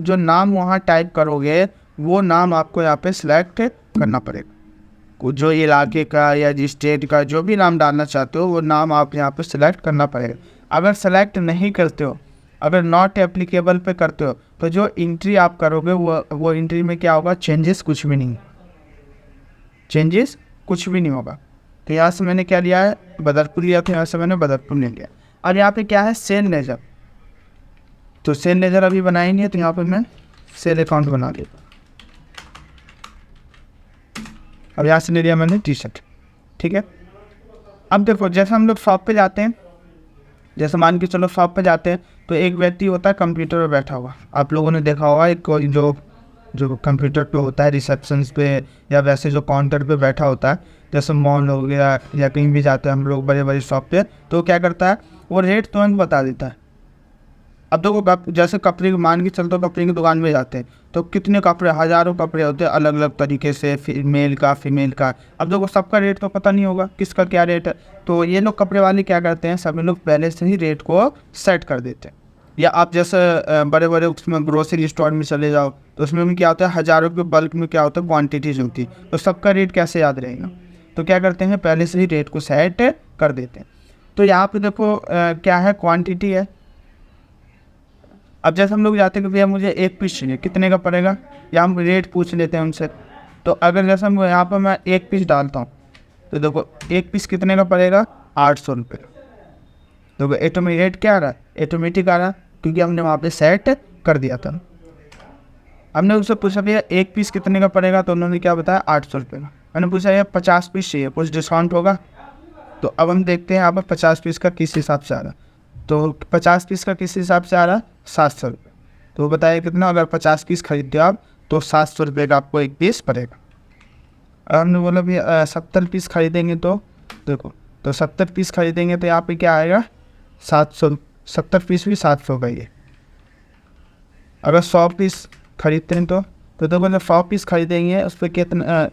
जो नाम वहाँ टाइप करोगे, वो नाम आपको यहाँ पे सिलेक्ट करना पड़ेगा। जो इलाके का या जिस स्टेट का जो भी नाम डालना चाहते हो, वो नाम आप यहाँ पे सिलेक्ट करना पड़ेगा। अगर सेलेक्ट नहीं करते हो, अगर नॉट एप्लीकेबल पे करते हो, तो जो एंट्री आप करोगे वो एंट्री में क्या होगा, चेंजेस कुछ भी नहीं होगा। तो यहाँ से मैंने क्या लिया है, बदरपुर लिया, तो यहाँ से मैंने बदरपुर ले लिया। और यहाँ पे क्या है, सेल लेजर। तो सेल लेजर अभी बनाई नहीं है, तो यहाँ पे मैं सेल अकाउंट बना देता। अब यहाँ से ले लिया मैंने टी-शर्ट, ठीक है। अब देखो, जैसे हम लोग शॉप पे जाते हैं, जैसे मान के चलो शॉप पे जाते हैं, तो एक व्यक्ति होता है कंप्यूटर पे बैठा हुआ। आप लोगों ने देखा होगा, एक कोई जो कंप्यूटर पे होता है रिसेप्शन पे, या वैसे जो काउंटर पे बैठा होता है, जैसे मॉल हो गया या कहीं भी जाते हैं हम लोग बड़े बड़े शॉप पे, तो क्या करता है, वो रेट तुरंत बता देता है। अब देखो, जैसे कपड़े मान के चलते हो, कपड़े की दुकान में जाते हैं तो कितने कपड़े, हज़ारों कपड़े होते हैं अलग अलग तरीके से, मेल का फीमेल का। अब देखो, सबका रेट तो पता नहीं होगा किसका क्या रेट है, तो ये लोग कपड़े वाले क्या करते हैं, सभी लोग पहले से ही रेट को सेट कर देते हैं। या आप जैसे बड़े बड़े उसमें ग्रोसरी स्टोर में चले जाओ, तो उसमें भी क्या होता है, हज़ारों के बल्क में क्या होता है, क्वान्टिटीज होती है, तो सबका रेट कैसे याद रहेगा। तो क्या करते हैं, पहले से ही रेट को सेट कर देते हैं। तो यहाँ पे देखो क्या है, क्वांटिटी है। अब जैसे हम लोग जाते हैं कि भैया मुझे एक पीस चाहिए, कितने का पड़ेगा, या हम रेट पूछ लेते हैं उनसे। तो अगर जैसे हम यहाँ पर मैं एक पीस डालता हूँ, तो देखो एक पीस कितने का पड़ेगा, 800 रुपये। देखो ऑटोमेटिक रेट क्या आ रहा है, ऑटोमेटिक आ रहा है, क्योंकि हमने वहाँ पे सेट कर दिया था। हमने उससे पूछा भैया एक पीस कितने का पड़ेगा, तो उन्होंने क्या बताया, 800 रुपये का। मैंने पूछा यार 50 पीस चाहिए, कुछ डिस्काउंट होगा। तो अब हम देखते हैं यहाँ पर 50 पीस का किस हिसाब से आ रहा। तो 50 पीस का किस हिसाब से आ रहा, 700 रुपये। तो बताइए कितना, अगर 50 पीस खरीदते हो आप, तो 700 रुपये का आपको एक पीस पड़ेगा। और हमने बोला भैया 70 पीस खरीदेंगे, तो देखो, तो 70 पीस खरीदेंगे तो यहाँ पे क्या आएगा, 700। 70 पीस भी 700 का ही है। अगर 100 पीस खरीदते हैं तो देखो, जब 100 पीस खरीदेंगे उस पर कितना,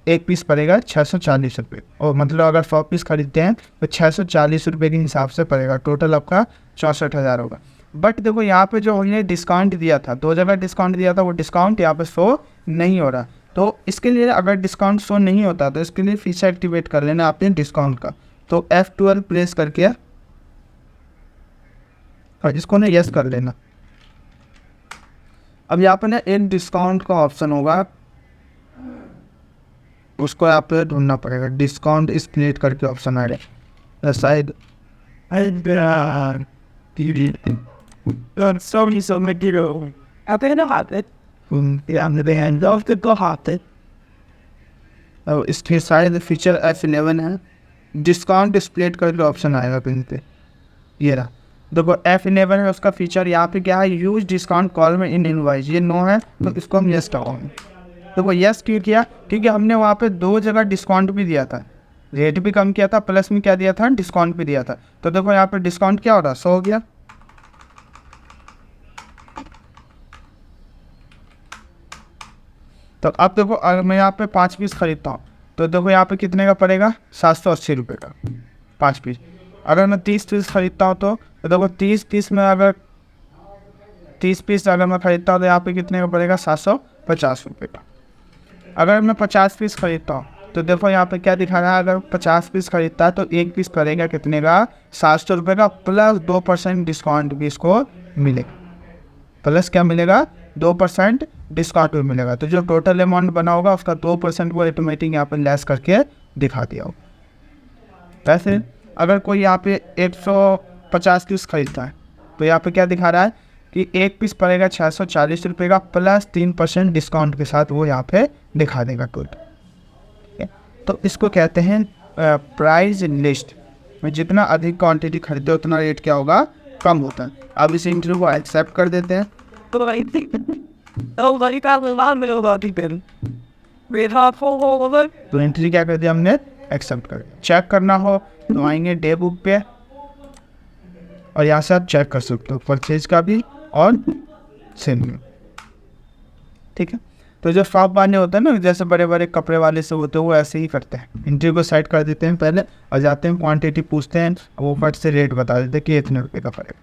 एक पीस पड़ेगा 640 रुपये। और मतलब अगर 100 पीस खरीदते हैं तो 640 रुपये के हिसाब से पड़ेगा। टोटल आपका 64,000 होगा। बट देखो यहाँ पे जो हमने डिस्काउंट दिया था, 2 जगह डिस्काउंट दिया था, वो डिस्काउंट यहाँ पे शो नहीं हो रहा। तो इसके लिए अगर डिस्काउंट शो नहीं होता तो इसके लिए फीचर एक्टिवेट कर लेना आपने डिस्काउंट का। तो F12 प्रेस करके और इसको ना यस कर लेना। अब यहाँ पे ना एक डिस्काउंट का ऑप्शन होगा, उसको यहाँ पे ढूंढना पड़ेगा। डिस्काउंट स्प्लिट करके ऑप्शन आ रहा है शायद। इसके शायद फीचर F11 है, डिस्काउंट स्प्लिट करके ऑप्शन आएगा पिन पे। ये रहा, देखो F11 है उसका फीचर। यहाँ पे क्या है, यूज डिस्काउंट कॉल में इन इनवाइस, ये नो है तो इसको हम यस कराएंगे। देखो यस क्यों किया, क्योंकि हमने वहाँ पे 2 जगह डिस्काउंट भी दिया था, रेट भी कम किया था, प्लस में क्या दिया था, डिस्काउंट भी दिया था। तो देखो यहाँ पे डिस्काउंट क्या हो रहा है, 100 हो गया। तो अब देखो अगर मैं यहाँ पे 5 पीस खरीदता हूँ तो देखो यहाँ पे कितने का पड़ेगा, 780 रुपये का 5 पीस। अगर मैं 30 पीस खरीदता हूँ तो देखो 30 पीस में अगर 30 पीस अगर मैं खरीदता हूँ तो यहाँ पे कितने का पड़ेगा, 750 रुपये का। अगर मैं 50 पीस खरीदता हूँ तो देखो यहाँ पे क्या दिखा रहा है, अगर 50 पीस खरीदता है तो एक पीस पड़ेगा कितने का, 700 रुपये का, प्लस 2% डिस्काउंट भी इसको मिलेगा। प्लस क्या मिलेगा, 2% डिस्काउंट भी मिलेगा। तो जो टोटल अमाउंट बना होगा उसका 2% वो ऑटोमेटिक यहाँ पे लेस करके दिखा दिया होगा। वैसे अगर कोई यहाँ पे 150 पीस खरीदता है तो यहाँ पे क्या दिखा रहा है कि एक पीस पड़ेगा 640 रुपये का, प्लस 3% डिस्काउंट के साथ वो यहाँ पे दिखा देगा टोटल। तो इसको कहते हैं प्राइस लिस्ट में जितना अधिक क्वांटिटी खरीदते उतना रेट क्या होगा, कम होता है। अब इस इंटरव्यू को एक्सेप्ट कर देते हैं। तो एंट्री क्या कर दिया हमने, एक्सेप्ट कर दिया। चेक करना हो तो आएंगे डे बुक पे और यहाँ से आप चेक कर सकते हो परचेज का भी और सेल में, ठीक है। तो जो शॉप वाले होते हैं ना, जैसे बड़े बड़े कपड़े वाले से होते हैं, वो ऐसे ही करते हैं, एंट्री को साइड कर देते हैं पहले और जाते हैं क्वांटिटी पूछते हैं, वो फट से रेट बता देते हैं कि इतने रुपये का पड़ेगा,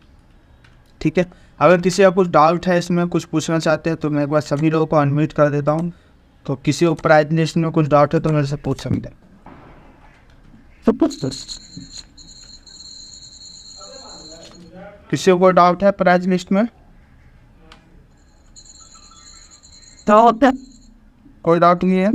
ठीक है। अगर किसी का कुछ डाउट है इसमें, कुछ पूछना चाहते हैं तो मैं एक बार सभी लोगों को अनम्यूट कर देता हूँ। तो किसी को प्राइस लिस्ट में कुछ डाउट है तो मेरे से पूछ सकते हैं। किसी को डाउट है प्राइस लिस्ट में, कोई डाउट नहीं है।